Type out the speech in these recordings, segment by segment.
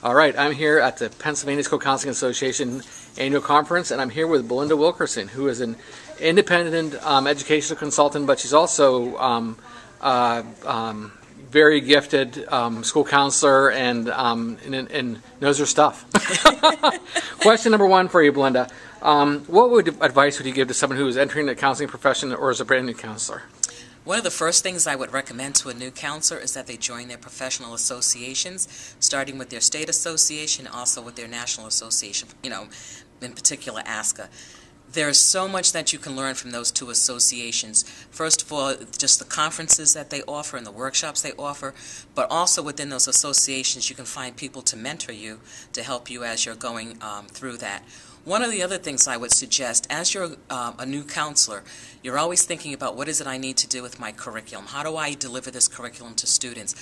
All right, I'm here at the Pennsylvania School Counseling Association annual conference, and I'm here with Belinda Wilkerson, who is an independent educational consultant, but she's also very gifted school counselor and knows her stuff. Question number one for you, Belinda. What advice would you give to someone who is entering the counseling profession or is a brand new counselor? One of the first things I would recommend to a new counselor is that they join their professional associations, starting with their state association, also with their national association, in particular ASCA. There's so much that you can learn from those two associations. First of all, just the conferences that they offer and the workshops they offer, but also within those associations you can find people to mentor you, to help you as you're going through that. One of the other things I would suggest, as you're a new counselor, you're always thinking about what is it I need to do with my curriculum? How do I deliver this curriculum to students?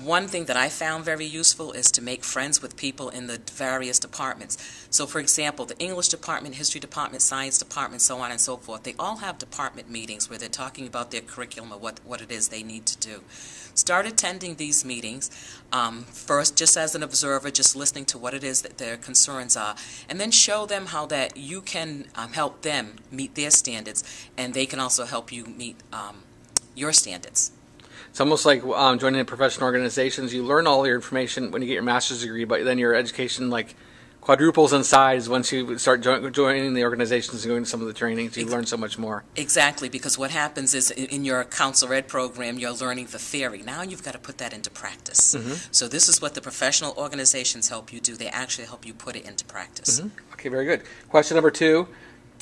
One thing that I found very useful is to make friends with people in the various departments. So for example, the English department, history department, science department, so on and so forth, they all have department meetings where they're talking about their curriculum or what it is they need to do. Start attending these meetings, first just as an observer, just listening to what it is that their concerns are, and then show them how that you can help them meet their standards, and they can also help you meet your standards. It's almost like joining professional organizations. You learn all your information when you get your master's degree, but then your education quadruples in size once you start joining the organizations and going to some of the trainings. You learn so much more. Exactly, because what happens is in your counselor ed program, you're learning the theory. Now you've got to put that into practice. Mm-hmm. So this is what the professional organizations help you do. They actually help you put it into practice. Mm-hmm. Okay, very good. Question number two.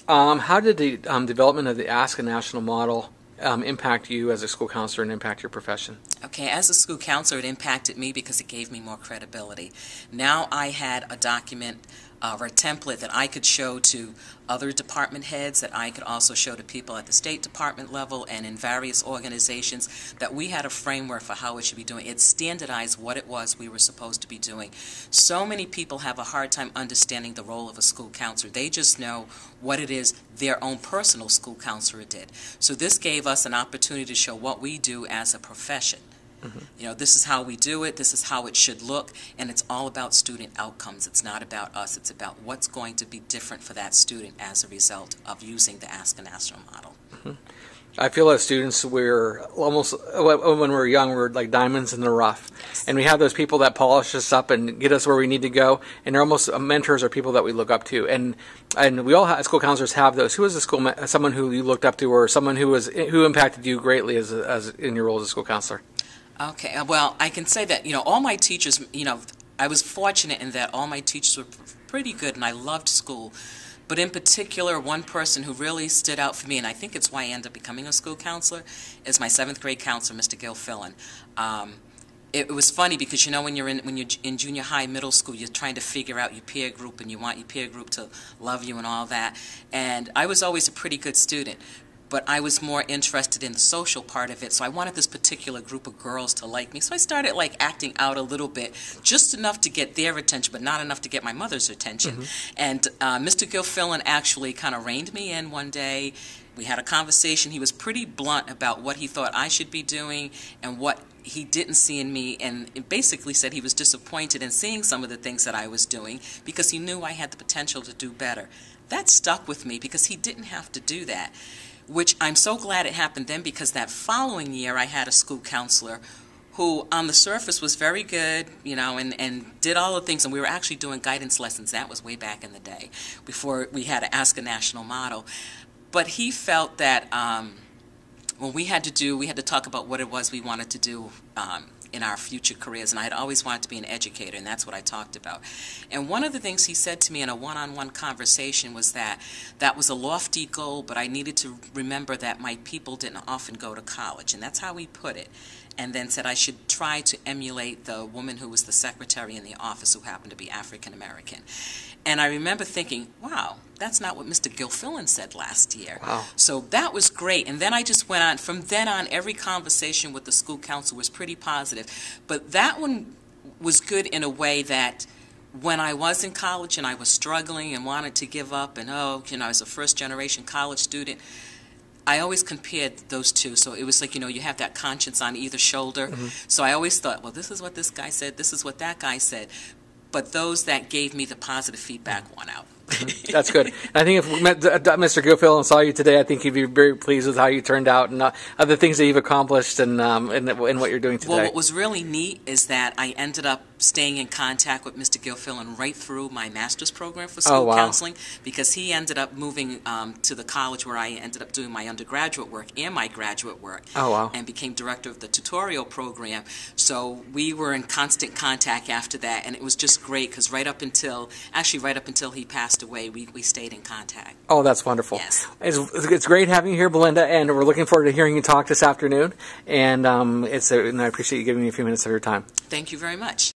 How did the development of the ASCA National Model impact you as a school counselor and impact your profession? Okay, as a school counselor, it impacted me because it gave me more credibility. Now I had a document or a template that I could show to other department heads, that I could also show to people at the State Department level and in various organizations, that we had a framework for how it should be doing. It standardized what it was we were supposed to be doing. So many people have a hard time understanding the role of a school counselor. They just know what it is their own personal school counselor did. So this gave us an opportunity to show what we do as a profession. Mm-hmm. This is how we do it, this is how it should look, and it's all about student outcomes. It's not about us, it's about what's going to be different for that student as a result of using the ASCA National Model. Mm-hmm. I feel as students, we're almost, when we're young, we're like diamonds in the rough. Yes. And we have those people that polish us up and get us where we need to go, and they're almost mentors or people that we look up to. And we all, as school counselors, have those. Who is someone who you looked up to, or someone who impacted you greatly as in your role as a school counselor? Okay, well, I can say that, all my teachers, I was fortunate in that all my teachers were pretty good, and I loved school. But in particular, one person who really stood out for me, and I think it's why I ended up becoming a school counselor, is my 7th grade counselor, Mr. Gil Fillon. It was funny because, when you're in junior high, middle school, you're trying to figure out your peer group, and you want your peer group to love you and all that. And I was always a pretty good student, but I was more interested in the social part of it, so I wanted this particular group of girls to like me. So I started acting out a little bit, just enough to get their attention, but not enough to get my mother's attention. Mm-hmm. And Mr. Gil Fillon actually kind of reined me in one day. We had a conversation. He was pretty blunt about what he thought I should be doing and what he didn't see in me, and it basically said he was disappointed in seeing some of the things that I was doing because he knew I had the potential to do better. That stuck with me because he didn't have to do that, which I'm so glad it happened then, because that following year I had a school counselor who on the surface was very good, and did all the things, and we were actually doing guidance lessons. That was way back in the day, before we had an ASCA National Model. But he felt that when we had to talk about what it was we wanted to do in our future careers, and I had always wanted to be an educator, and that's what I talked about. And one of the things he said to me in a one-on-one conversation was that was a lofty goal, but I needed to remember that my people didn't often go to college, and that's how he put it. And then said I should try to emulate the woman who was the secretary in the office, who happened to be African American. And I remember thinking, wow, that's not what Mr. Gil Fillon said last year. Wow. So that was great. And then I just went on. From then on, every conversation with the school council was pretty positive. But that one was good in a way that when I was in college and I was struggling and wanted to give up, and I was a first-generation college student, I always compared those two. So it was like, you have that conscience on either shoulder. Mm-hmm. So I always thought, well, this is what this guy said, this is what that guy said. but those that gave me the positive feedback won out. That's good. I think if we met Mr. Gilfield and saw you today, I think he'd be very pleased with how you turned out and other things that you've accomplished and what you're doing today. Well, what was really neat is that I ended up staying in contact with Mr. Gilfield right through my master's program for school counseling, because he ended up moving to the college where I ended up doing my undergraduate work and my graduate work, and became director of the tutorial program. So we were in constant contact after that, and it was just great because right up until he passed away, we stayed in contact. Oh, that's wonderful. Yes. It's great having you here, Belinda, and we're looking forward to hearing you talk this afternoon. And I appreciate you giving me a few minutes of your time. Thank you very much.